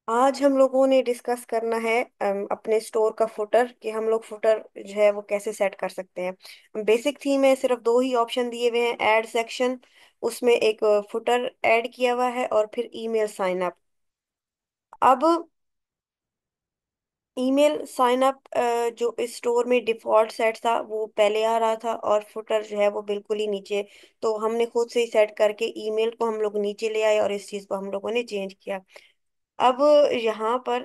आज हम लोगों ने डिस्कस करना है अपने स्टोर का फुटर कि हम लोग फुटर जो है वो कैसे सेट कर सकते हैं। बेसिक थीम है, सिर्फ दो ही ऑप्शन दिए हुए हैं। ऐड सेक्शन, उसमें एक फुटर ऐड किया हुआ है, और फिर ईमेल साइन अप। अब ईमेल साइन अप जो इस स्टोर में डिफॉल्ट सेट था वो पहले आ रहा था, और फुटर जो है वो बिल्कुल ही नीचे। तो हमने खुद से ही सेट करके ईमेल को हम लोग नीचे ले आए, और इस चीज़ को हम लोगों ने चेंज किया। अब यहाँ पर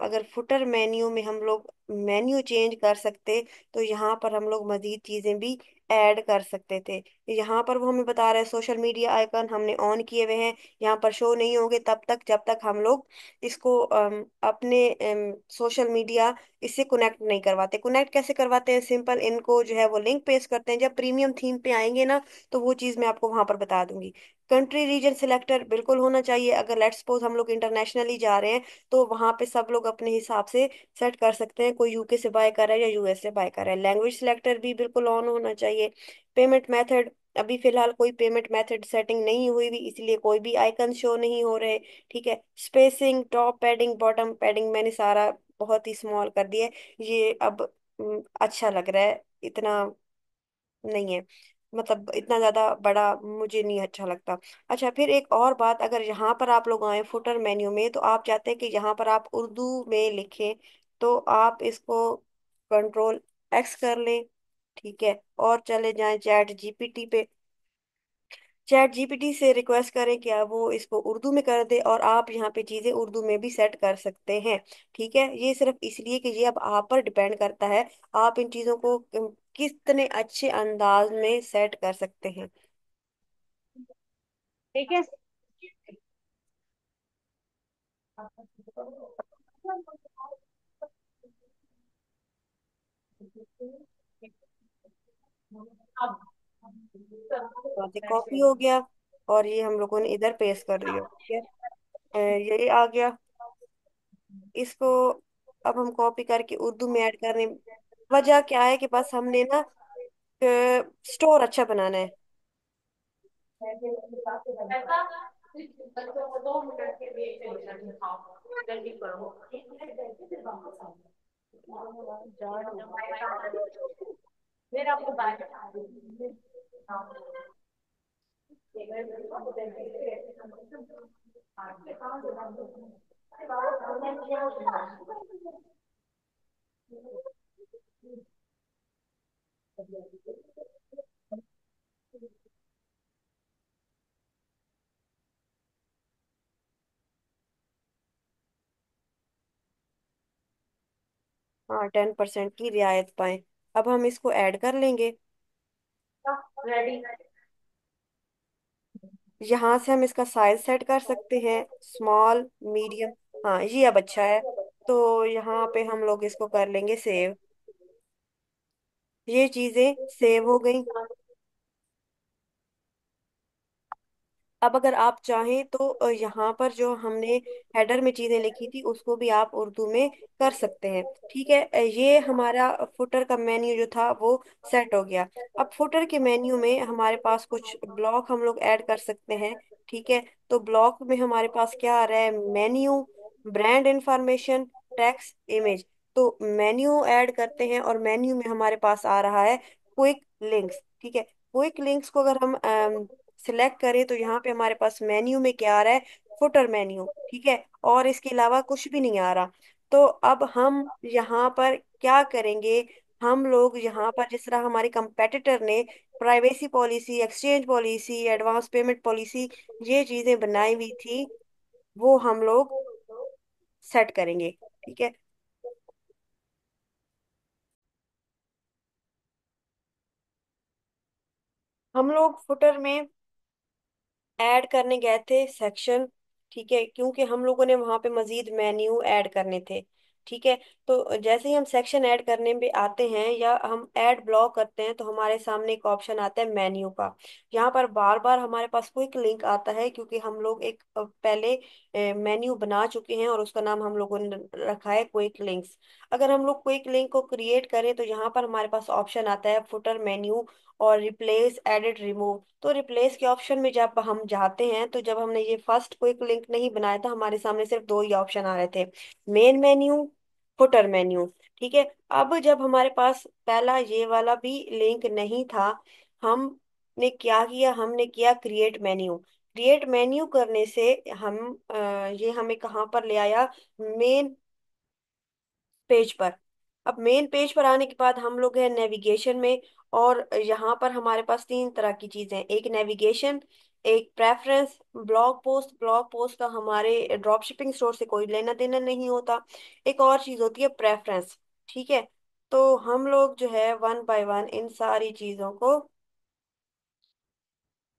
अगर फुटर मेन्यू में हम लोग मेन्यू चेंज कर सकते, तो यहाँ पर हम लोग मजीद चीजें भी ऐड कर सकते थे। यहाँ पर वो हमें बता रहे हैं सोशल मीडिया आइकन हमने ऑन किए हुए हैं, यहाँ पर शो नहीं होंगे तब तक जब तक हम लोग इसको अपने सोशल मीडिया इससे कनेक्ट नहीं करवाते। कनेक्ट कैसे करवाते हैं? सिंपल, इनको जो है वो लिंक पेस्ट करते हैं। जब प्रीमियम थीम पे आएंगे ना, तो वो चीज़ मैं आपको वहां पर बता दूंगी। कंट्री रीजन सिलेक्टर बिल्कुल होना चाहिए। अगर लेट्स सपोज हम लोग इंटरनेशनली जा रहे हैं, तो वहां पे सब लोग अपने हिसाब से सेट कर सकते हैं। कोई यूके से बाय कर रहा है या यूएस से बाय कर रहा है। लैंग्वेज सिलेक्टर भी बिल्कुल ऑन होना चाहिए। पेमेंट मेथड, अभी फिलहाल कोई पेमेंट मेथड सेटिंग नहीं हुई भी, इसलिए कोई भी आइकन शो नहीं हो रहे। ठीक है। Spacing, top padding, bottom padding मैंने सारा बहुत ही स्मॉल कर दिया है। ये अब अच्छा लग रहा है। इतना नहीं है, मतलब इतना ज्यादा बड़ा मुझे नहीं अच्छा लगता। अच्छा, फिर एक और बात, अगर यहाँ पर आप लोग आए फुटर मेन्यू में, तो आप चाहते हैं कि यहाँ पर आप उर्दू में लिखें, तो आप इसको कंट्रोल X कर लें। ठीक है, और चले जाएं चैट जीपीटी पे। चैट जीपीटी से रिक्वेस्ट करें कि आप वो इसको उर्दू में कर दे, और आप यहाँ पे चीजें उर्दू में भी सेट कर सकते हैं। ठीक है, ये सिर्फ इसलिए कि ये अब आप पर डिपेंड करता है, आप इन चीजों को कितने अच्छे अंदाज में सेट कर सकते हैं। ठीक है। तो ये कॉपी हो गया, और ये हम लोगों ने इधर पेस्ट कर दिया। ठीक है। ये आ गया। इसको अब हम कॉपी करके उर्दू में ऐड करने, वजह क्या है कि बस हमने ना स्टोर अच्छा बनाना है। ऐसा बच्चों को 2 मिनट के लिए जल्दी करो। फिर आपको बात हाँ, 10% की रियायत पाए। अब हम इसको ऐड कर लेंगे। रेडी। यहाँ से हम इसका साइज सेट कर सकते हैं, स्मॉल, मीडियम। हाँ, ये अब अच्छा है। तो यहाँ पे हम लोग इसको कर लेंगे सेव। ये चीजें सेव हो गई। अब अगर आप चाहें तो यहाँ पर जो हमने हेडर में चीजें लिखी थी उसको भी आप उर्दू में कर सकते हैं। ठीक है। ये हमारा फुटर का मेन्यू जो था वो सेट हो गया। अब फुटर के मेन्यू में हमारे पास कुछ ब्लॉक हम लोग ऐड कर सकते हैं। ठीक है। तो ब्लॉक में हमारे पास क्या आ रहा है? Menu, brand information, text, image. तो मेन्यू ऐड करते हैं, और मेन्यू में हमारे पास आ रहा है क्विक लिंक्स। ठीक है। क्विक लिंक्स को अगर हम सिलेक्ट करें, तो यहाँ पे हमारे पास मेन्यू में क्या आ रहा है? Footer menu. ठीक है। और इसके अलावा कुछ भी नहीं आ रहा। तो अब हम यहाँ पर क्या करेंगे? हम लोग यहाँ पर जिस तरह हमारे कंपेटिटर ने privacy policy, exchange policy, advance payment policy, ये चीजें बनाई हुई थी, वो हम लोग सेट करेंगे। ठीक है। हम लोग फुटर में ऐड करने गए थे सेक्शन। ठीक है, क्योंकि हम लोगों ने वहां पे मजीद मेन्यू ऐड करने थे। ठीक है। तो जैसे ही हम सेक्शन ऐड करने पे आते हैं, या हम ऐड ब्लॉक करते हैं, तो हमारे सामने एक ऑप्शन आता है मेन्यू का। यहाँ पर बार बार हमारे पास क्विक लिंक आता है, क्योंकि हम लोग एक पहले मेन्यू बना चुके हैं, और उसका नाम हम लोगों ने रखा है क्विक लिंक्स। अगर हम लोग क्विक लिंक को क्रिएट करें, तो यहाँ पर हमारे पास ऑप्शन आता है फुटर मेन्यू और रिप्लेस, एडिट, रिमूव। तो रिप्लेस के ऑप्शन में जब हम जाते हैं, तो जब हमने ये फर्स्ट क्विक लिंक नहीं बनाया था, हमारे सामने सिर्फ दो ही ऑप्शन आ रहे थे, मेन मेन्यू, फुटर मेन्यू। ठीक है। अब जब हमारे पास पहला ये वाला भी लिंक नहीं था, हमने क्या किया, हमने किया क्रिएट मेन्यू। क्रिएट मेन्यू करने से हम ये हमें कहाँ पर ले आया, मेन पेज पर। अब मेन पेज पर आने के बाद हम लोग हैं नेविगेशन में, और यहाँ पर हमारे पास तीन तरह की चीजें हैं, एक नेविगेशन, एक preference, blog post. Blog post का हमारे ड्रॉप शिपिंग स्टोर से कोई लेना देना नहीं होता। एक और चीज होती है प्रेफरेंस। ठीक है। तो हम लोग जो है वन बाय वन इन सारी चीजों को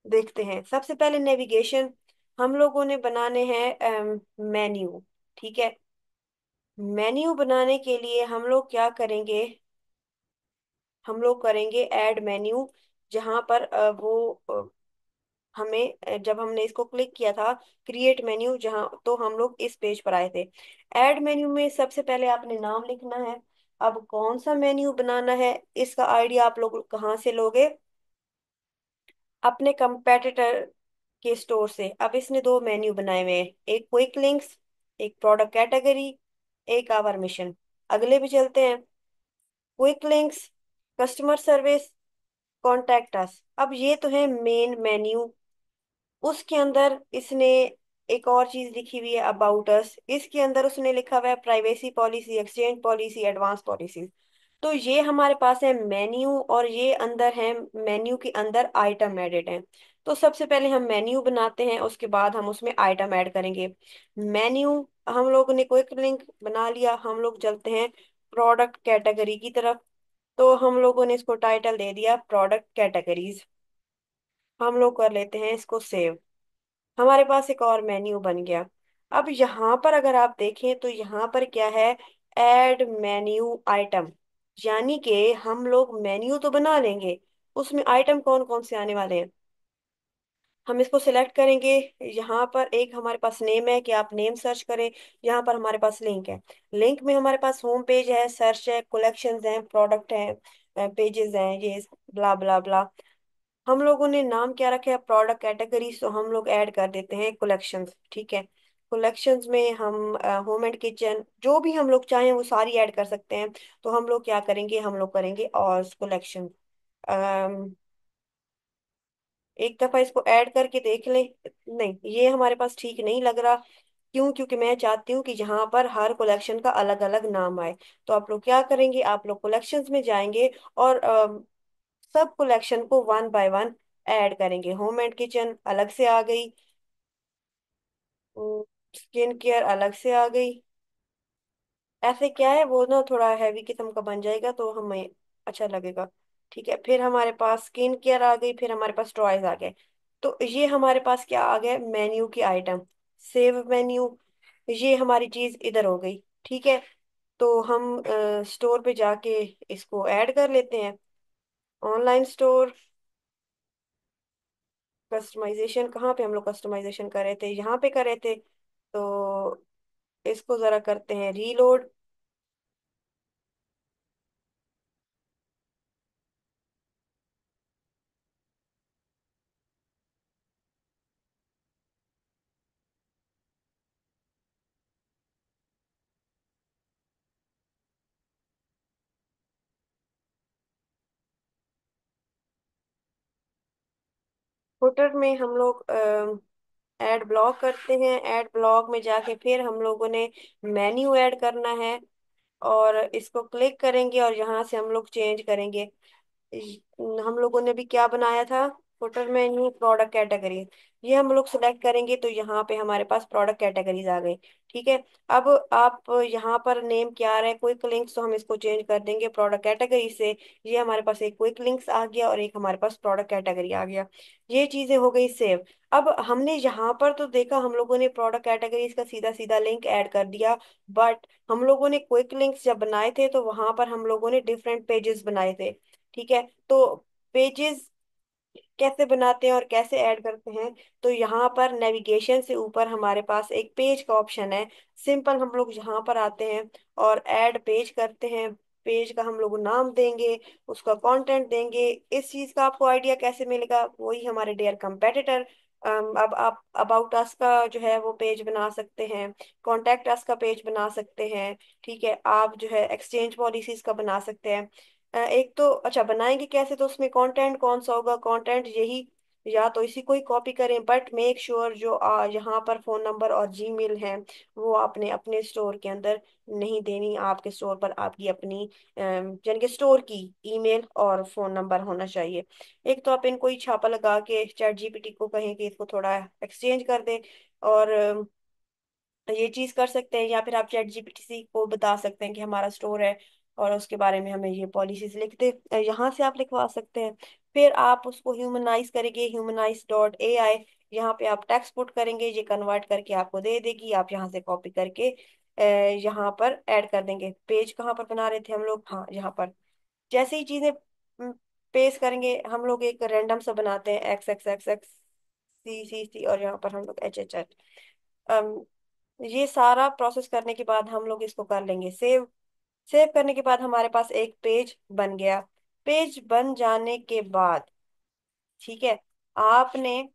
देखते हैं। सबसे पहले नेविगेशन, हम लोगों ने बनाने हैं मेन्यू। ठीक है। मेन्यू बनाने के लिए हम लोग क्या करेंगे, हम लोग करेंगे ऐड मेन्यू। जहां पर हमें जब हमने इसको क्लिक किया था, क्रिएट मेन्यू, जहां तो हम लोग इस पेज पर आए थे। ऐड मेन्यू में सबसे पहले आपने नाम लिखना है। अब कौन सा मेन्यू बनाना है, इसका आइडिया आप लोग कहाँ से लोगे, अपने कंपेटिटर के स्टोर से। अब इसने दो मेन्यू बनाए हुए हैं, एक क्विक लिंक्स, एक प्रोडक्ट कैटेगरी, एक आवर मिशन। अगले भी चलते हैं, quick links, customer service, contact us. अब ये तो है मेन मेन्यू। उसके अंदर इसने एक और चीज लिखी हुई है, अबाउट अस। इसके अंदर उसने लिखा हुआ है privacy policy, exchange policy, advance policy. तो ये हमारे पास है मेन्यू, और ये अंदर है, मेन्यू के अंदर आइटम एडेड है। तो सबसे पहले हम मेन्यू बनाते हैं, उसके बाद हम उसमें आइटम ऐड करेंगे। मेन्यू, हम लोग ने क्विक लिंक बना लिया, हम लोग चलते हैं प्रोडक्ट कैटेगरी की तरफ। तो हम लोगों ने इसको टाइटल दे दिया प्रोडक्ट कैटेगरीज। हम लोग कर लेते हैं इसको सेव। हमारे पास एक और मेन्यू बन गया। अब यहाँ पर अगर आप देखें तो यहाँ पर क्या है, ऐड मेन्यू आइटम। यानी कि हम लोग मेन्यू तो बना लेंगे, उसमें आइटम कौन कौन से आने वाले हैं, हम इसको सिलेक्ट करेंगे। यहाँ पर एक हमारे पास नेम है कि आप नेम सर्च करें। यहाँ पर हमारे पास लिंक है, लिंक में हमारे पास होम पेज है, सर्च है, कलेक्शंस हैं, प्रोडक्ट हैं, पेजेस हैं, ये ब्ला ब्ला ब्ला। हम लोगों ने नाम क्या रखा है, प्रोडक्ट कैटेगरी, तो हम लोग ऐड कर देते हैं कलेक्शंस। ठीक है। कलेक्शंस में हम होम एंड किचन, जो भी हम लोग चाहें वो सारी ऐड कर सकते हैं। तो हम लोग क्या करेंगे, हम लोग करेंगे और कलेक्शन। एक दफा इसको ऐड करके देख लें। नहीं, ये हमारे पास ठीक नहीं लग रहा। क्यों? क्योंकि मैं चाहती हूँ कि जहाँ पर हर कलेक्शन का अलग अलग नाम आए। तो आप लोग क्या करेंगे, आप लोग कलेक्शंस में जाएंगे और सब कलेक्शन को वन बाय वन ऐड करेंगे। होम एंड किचन अलग से आ गई, स्किन केयर अलग से आ गई। ऐसे क्या है, वो ना थोड़ा हैवी किस्म का बन जाएगा तो हमें अच्छा लगेगा। ठीक है। फिर हमारे पास स्किन केयर आ गई, फिर हमारे पास टॉयज आ गए। तो ये हमारे पास क्या आ गया, मेन्यू की आइटम, सेव मेन्यू। ये हमारी चीज इधर हो गई। ठीक है। तो हम स्टोर पे जाके इसको ऐड कर लेते हैं, ऑनलाइन स्टोर। कस्टमाइजेशन कहाँ पे हम लोग कस्टमाइजेशन कर रहे थे, यहाँ पे कर रहे थे। तो इसको जरा करते हैं रीलोड। फुटर में हम लोग ऐड ब्लॉक करते हैं, ऐड ब्लॉक में जाके फिर हम लोगों ने मेन्यू ऐड करना है, और इसको क्लिक करेंगे और यहाँ से हम लोग चेंज करेंगे। हम लोगों ने भी क्या बनाया था, फुटर मेन्यू प्रोडक्ट कैटेगरी। ये हम लोग सिलेक्ट करेंगे तो यहाँ पे हमारे पास प्रोडक्ट कैटेगरीज आ गई। ठीक है। अब आप यहाँ पर नेम क्या आ रहा है, क्विक लिंक्स, तो हम इसको चेंज कर देंगे प्रोडक्ट कैटेगरी से। ये हमारे पास एक क्विक लिंक्स आ गया और एक हमारे पास प्रोडक्ट कैटेगरी आ गया। ये चीजें हो गई सेव। अब हमने यहाँ पर तो देखा, हम लोगों ने प्रोडक्ट कैटेगरीज का सीधा सीधा लिंक ऐड कर दिया। बट हम लोगों ने क्विक लिंक्स जब बनाए थे तो वहां पर हम लोगों ने डिफरेंट पेजेस बनाए थे। ठीक है। तो पेजेस कैसे बनाते हैं और कैसे ऐड करते हैं, तो यहाँ पर नेविगेशन से ऊपर हमारे पास एक पेज का ऑप्शन है। सिंपल हम लोग यहाँ पर आते हैं और ऐड पेज करते हैं। पेज का हम लोग नाम देंगे, उसका कंटेंट देंगे। इस चीज का आपको आइडिया कैसे मिलेगा? वही हमारे डियर कंपेटिटर। अब आप अबाउट अस का जो है वो पेज बना सकते हैं, कॉन्टेक्ट अस का पेज बना सकते हैं। ठीक है, आप जो है एक्सचेंज पॉलिसीज का बना सकते हैं। एक तो अच्छा बनाएंगे कैसे, तो उसमें कंटेंट कौन सा होगा? कंटेंट यही, या तो इसी को ही कॉपी करें, बट मेक श्योर जो यहाँ पर फोन नंबर और जीमेल है वो आपने अपने स्टोर के अंदर नहीं देनी। आपके स्टोर पर आपकी अपनी यानी कि स्टोर की ईमेल और फोन नंबर होना चाहिए। एक तो आप इनको ही छापा लगा के चैट जीपीटी को कहें कि इसको थोड़ा एक्सचेंज कर दे, और ये चीज कर सकते हैं। या फिर आप चैट जीपीटी को बता सकते हैं कि हमारा स्टोर है और उसके बारे में हमें ये पॉलिसीज लिख दे, यहाँ से आप लिखवा सकते हैं। फिर आप उसको ह्यूमनाइज करेंगे, ह्यूमनाइज.ai। यहाँ पे आप टेक्स्ट पुट करेंगे, ये कन्वर्ट करके आपको दे देगी। आप यहाँ से कॉपी करके यहाँ पर ऐड कर देंगे। पेज कहाँ पर बना रहे थे हम लोग? हाँ, यहाँ पर। जैसे ही चीजें पेस्ट करेंगे, हम लोग एक रैंडम सा बनाते हैं, एक्स एक्स एक्स एक्स सी सी सी, और यहाँ पर हम लोग एच एच एच। ये सारा प्रोसेस करने के बाद हम लोग इसको कर लेंगे सेव। सेव करने के बाद हमारे पास एक पेज बन गया। पेज बन जाने के बाद, ठीक है, आपने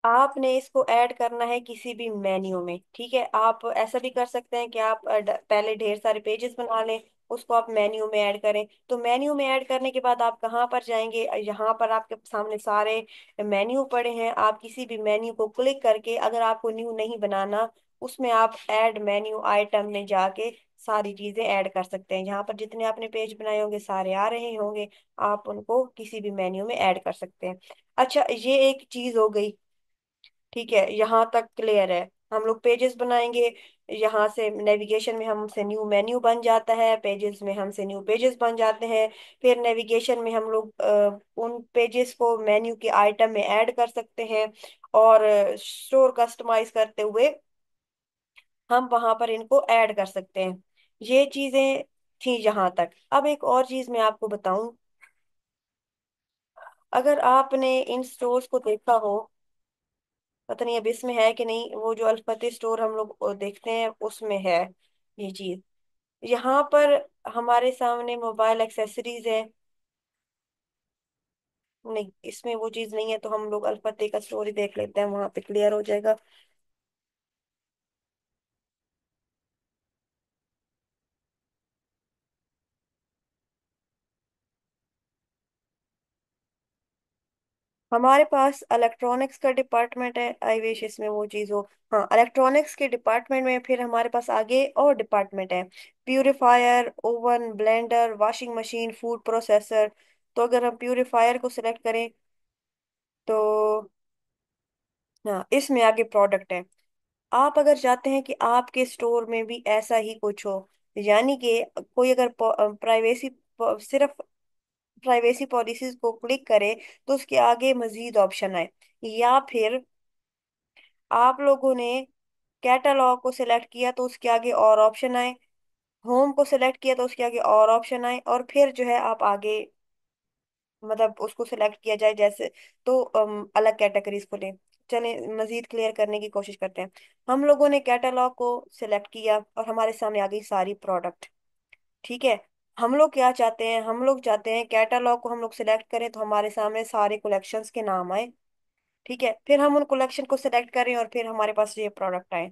आपने इसको ऐड करना है किसी भी मेन्यू में। ठीक है, आप ऐसा भी कर सकते हैं कि आप पहले ढेर सारे पेजेस बना लें, उसको आप मेन्यू में ऐड करें। तो मेन्यू में ऐड करने के बाद आप कहाँ पर जाएंगे? यहाँ पर आपके सामने सारे मेन्यू पड़े हैं। आप किसी भी मेन्यू को क्लिक करके, अगर आपको न्यू नहीं बनाना, उसमें आप ऐड मेन्यू आइटम में जाके सारी चीजें ऐड कर सकते हैं। यहाँ पर जितने आपने पेज बनाए होंगे सारे आ रहे होंगे, आप उनको किसी भी मेन्यू में ऐड कर सकते हैं। अच्छा, ये एक चीज हो गई। ठीक है, यहाँ तक क्लियर है? हम लोग पेजेस बनाएंगे, यहाँ से नेविगेशन में हमसे न्यू मेन्यू बन जाता है, पेजेस में हमसे न्यू पेजेस बन जाते हैं। फिर नेविगेशन में हम लोग उन पेजेस को मेन्यू के आइटम में ऐड कर सकते हैं, और स्टोर कस्टमाइज करते हुए हम वहां पर इनको ऐड कर सकते हैं। ये चीजें थी यहाँ तक। अब एक और चीज मैं आपको बताऊं, अगर आपने इन स्टोर्स को देखा हो, पता नहीं अब इसमें है कि नहीं, वो जो अल्फाती स्टोर हम लोग देखते हैं उसमें है ये चीज। यहाँ पर हमारे सामने मोबाइल एक्सेसरीज है। नहीं, इसमें वो चीज नहीं है, तो हम लोग अल्फाते का स्टोर ही देख लेते हैं, वहां पे क्लियर हो जाएगा। हमारे पास इलेक्ट्रॉनिक्स का डिपार्टमेंट है, आई विश इसमें वो चीज हो। हाँ, इलेक्ट्रॉनिक्स के डिपार्टमेंट में फिर हमारे पास आगे और डिपार्टमेंट है, purifier, oven, blender, washing machine, food processor. तो अगर हम प्यूरिफायर को सिलेक्ट करें, तो हाँ, इसमें आगे प्रोडक्ट है। आप अगर चाहते हैं कि आपके स्टोर में भी ऐसा ही कुछ हो, यानी कि कोई अगर प्राइवेसी, सिर्फ प्राइवेसी पॉलिसीज को क्लिक करे तो उसके आगे मजीद ऑप्शन आए, या फिर आप लोगों ने कैटलॉग को सिलेक्ट किया तो उसके आगे और ऑप्शन आए, होम को सिलेक्ट किया तो उसके आगे और ऑप्शन आए, और फिर जो है आप आगे मतलब उसको सिलेक्ट किया जाए जैसे, तो अलग कैटेगरीज को ले। चले मजीद क्लियर करने की कोशिश करते हैं। हम लोगों ने कैटलॉग को सिलेक्ट किया और हमारे सामने आ गई सारी प्रोडक्ट। ठीक है, हम लोग क्या चाहते हैं? हम लोग चाहते हैं कैटलॉग को हम लोग सिलेक्ट करें तो हमारे सामने सारे कलेक्शंस के नाम आए। ठीक है, फिर हम उन कलेक्शन को सिलेक्ट करें और फिर हमारे पास ये प्रोडक्ट आए।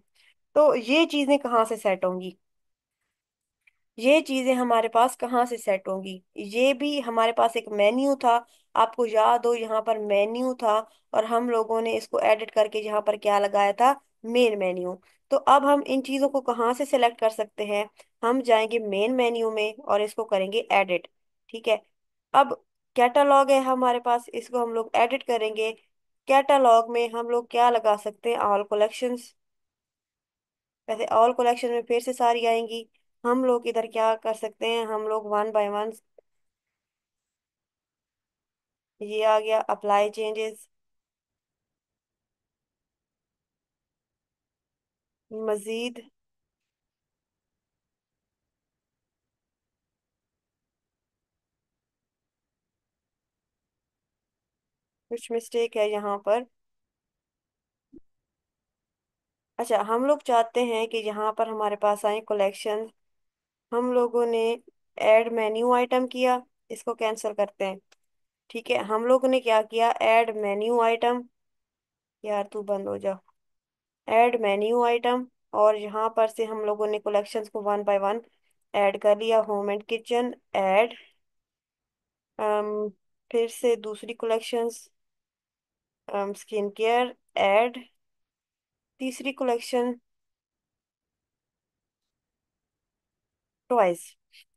तो ये चीजें कहाँ से सेट होंगी? ये चीजें हमारे पास कहाँ से सेट होंगी? ये भी हमारे पास एक मेन्यू था, आपको याद हो, यहाँ पर मेन्यू था, और हम लोगों ने इसको एडिट करके यहाँ पर क्या लगाया था? Main menu. तो अब हम इन चीजों को कहाँ से सिलेक्ट कर सकते हैं? हम जाएंगे मेन मेन्यू में और इसको करेंगे एडिट। ठीक है, अब कैटलॉग है हमारे पास, इसको हम लोग एडिट करेंगे। कैटलॉग में हम लोग क्या लगा सकते हैं? All collections. वैसे ऑल कलेक्शन में फिर से सारी आएंगी। हम लोग इधर क्या कर सकते हैं? हम लोग वन बाय वन, ये आ गया अप्लाई चेंजेस, मजीद। कुछ मिस्टेक है यहाँ पर। अच्छा, हम लोग चाहते हैं कि यहाँ पर हमारे पास आए कलेक्शन। हम लोगों ने ऐड मेन्यू आइटम किया, इसको कैंसिल करते हैं। ठीक है, हम लोगों ने क्या किया, ऐड मेन्यू आइटम। यार तू बंद हो जा। ऐड मेन्यू आइटम, और यहाँ पर से हम लोगों ने कलेक्शंस को वन बाय वन ऐड कर लिया। होम एंड किचन ऐड, फिर से दूसरी कलेक्शंस, स्किन केयर ऐड, तीसरी कलेक्शन टॉयज।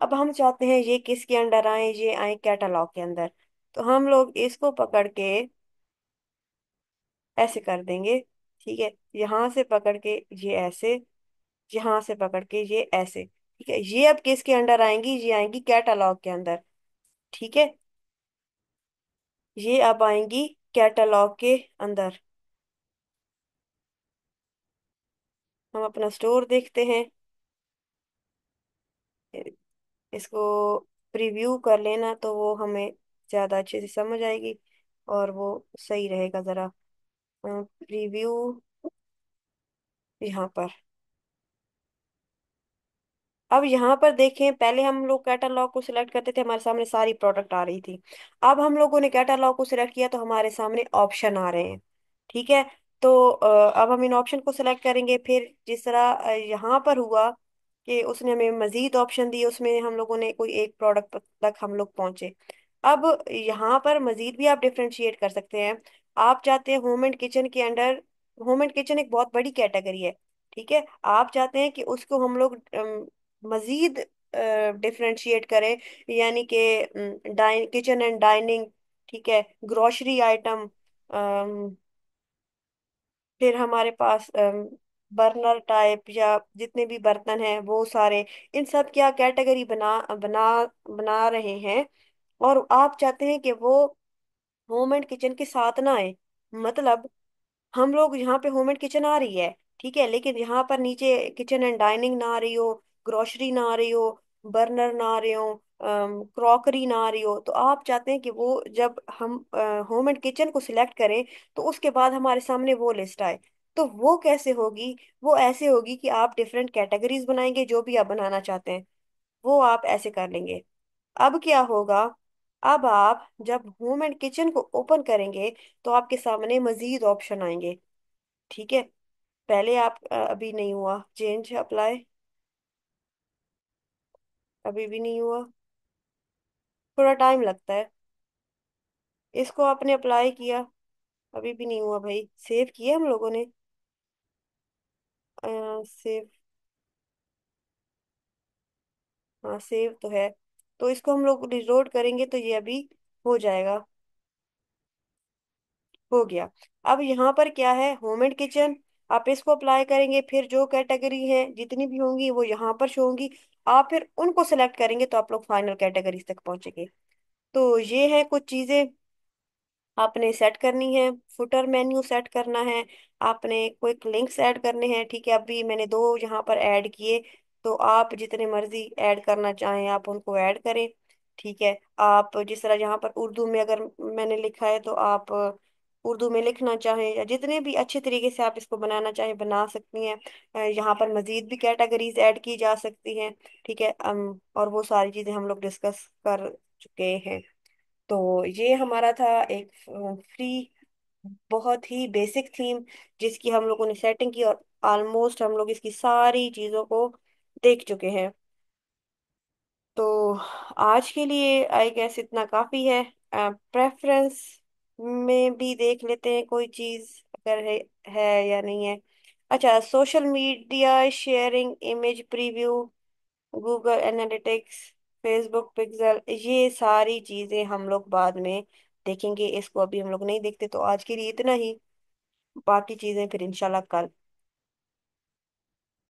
अब हम चाहते हैं ये किसके अंडर आए, ये आए कैटलॉग के अंदर। तो हम लोग इसको पकड़ के ऐसे कर देंगे। ठीक है, यहाँ से पकड़ के ये ऐसे, यहाँ से पकड़ के ये ऐसे। ठीक है, ये अब किसके अंडर आएंगी, ये आएंगी कैटलॉग के अंदर। ठीक है, ये अब आएंगी कैटलॉग के अंदर। हम अपना स्टोर देखते हैं, इसको प्रीव्यू कर लेना तो वो हमें ज़्यादा अच्छे से समझ आएगी, और वो सही रहेगा ज़रा। प्रीव्यू यहाँ पर। अब यहाँ पर देखें, पहले हम लोग कैटलॉग को सिलेक्ट करते थे, हमारे सामने सारी प्रोडक्ट आ रही थी। अब हम लोगों ने कैटलॉग को सिलेक्ट किया तो हमारे सामने ऑप्शन आ रहे हैं। ठीक है, तो अब हम इन ऑप्शन को सिलेक्ट करेंगे। फिर जिस तरह यहाँ पर हुआ कि उसने हमें मजीद ऑप्शन दिए, उसमें हम लोगों ने कोई एक प्रोडक्ट तक हम लोग पहुंचे। अब यहाँ पर मजीद भी आप डिफ्रेंशिएट कर सकते हैं। आप चाहते हैं होम एंड किचन के अंडर, होम एंड किचन एक बहुत बड़ी कैटेगरी है। ठीक है, आप चाहते हैं कि उसको हम लोग मजीद डिफरेंशिएट करें, यानी कि डाइन किचन एंड डाइनिंग, ठीक है, ग्रोसरी आइटम, फिर हमारे पास बर्नर टाइप या जितने भी बर्तन हैं वो सारे, इन सब क्या कैटेगरी बना बना बना रहे हैं। और आप चाहते हैं कि वो होम एंड किचन के साथ ना आए। मतलब हम लोग यहाँ पे होम एंड किचन आ रही है, ठीक है, लेकिन यहाँ पर नीचे किचन एंड डाइनिंग ना आ रही हो, ग्रोसरी ना आ रही हो, बर्नर ना आ रही हो, क्रॉकरी ना आ रही हो। तो आप चाहते हैं कि वो जब हम होम एंड किचन को सिलेक्ट करें तो उसके बाद हमारे सामने वो लिस्ट आए। तो वो कैसे होगी, वो ऐसे होगी कि आप डिफरेंट कैटेगरीज बनाएंगे, जो भी आप बनाना चाहते हैं वो आप ऐसे कर लेंगे। अब क्या होगा, अब आप जब होम एंड किचन को ओपन करेंगे तो आपके सामने मजीद ऑप्शन आएंगे। ठीक है, पहले आप अभी नहीं हुआ चेंज अप्लाई, अभी भी नहीं हुआ, थोड़ा टाइम लगता है। इसको आपने अप्लाई किया, अभी भी नहीं हुआ भाई। सेव किया हम लोगों ने, सेव, हाँ सेव तो है। तो इसको हम लोग रिलोड करेंगे तो ये अभी हो जाएगा। हो गया। अब यहाँ पर क्या है, होम एंड किचन, आप इसको अप्लाई करेंगे, फिर जो कैटेगरी है जितनी भी होंगी वो यहाँ पर शो होंगी। आप फिर उनको सेलेक्ट करेंगे तो आप लोग फाइनल कैटेगरीज तक पहुंचेंगे। तो ये है कुछ चीजें आपने सेट करनी है। फुटर मेन्यू सेट करना है, आपने क्विक लिंक्स ऐड करने हैं। ठीक है, अभी मैंने दो यहाँ पर ऐड किए, तो आप जितने मर्जी ऐड करना चाहें आप उनको ऐड करें। ठीक है, आप जिस तरह यहाँ पर उर्दू में अगर मैंने लिखा है तो आप उर्दू में लिखना चाहें, या जितने भी अच्छे तरीके से आप इसको बनाना चाहें बना सकती हैं। यहाँ पर मजीद भी कैटेगरीज ऐड की जा सकती हैं। ठीक है, और वो सारी चीजें हम लोग डिस्कस कर चुके हैं। तो ये हमारा था एक फ्री, बहुत ही बेसिक थीम जिसकी हम लोगों ने सेटिंग की, और ऑलमोस्ट हम लोग इसकी सारी चीजों को देख चुके हैं। तो आज के लिए आई गेस इतना काफी है। प्रेफरेंस में भी देख लेते हैं कोई चीज अगर है या नहीं है। अच्छा, social media sharing, image preview, Google analytics, Facebook pixel, ये सारी चीजें हम लोग बाद में देखेंगे। इसको अभी हम लोग नहीं देखते, तो आज के लिए इतना ही। बाकी चीजें फिर इंशाल्लाह कल।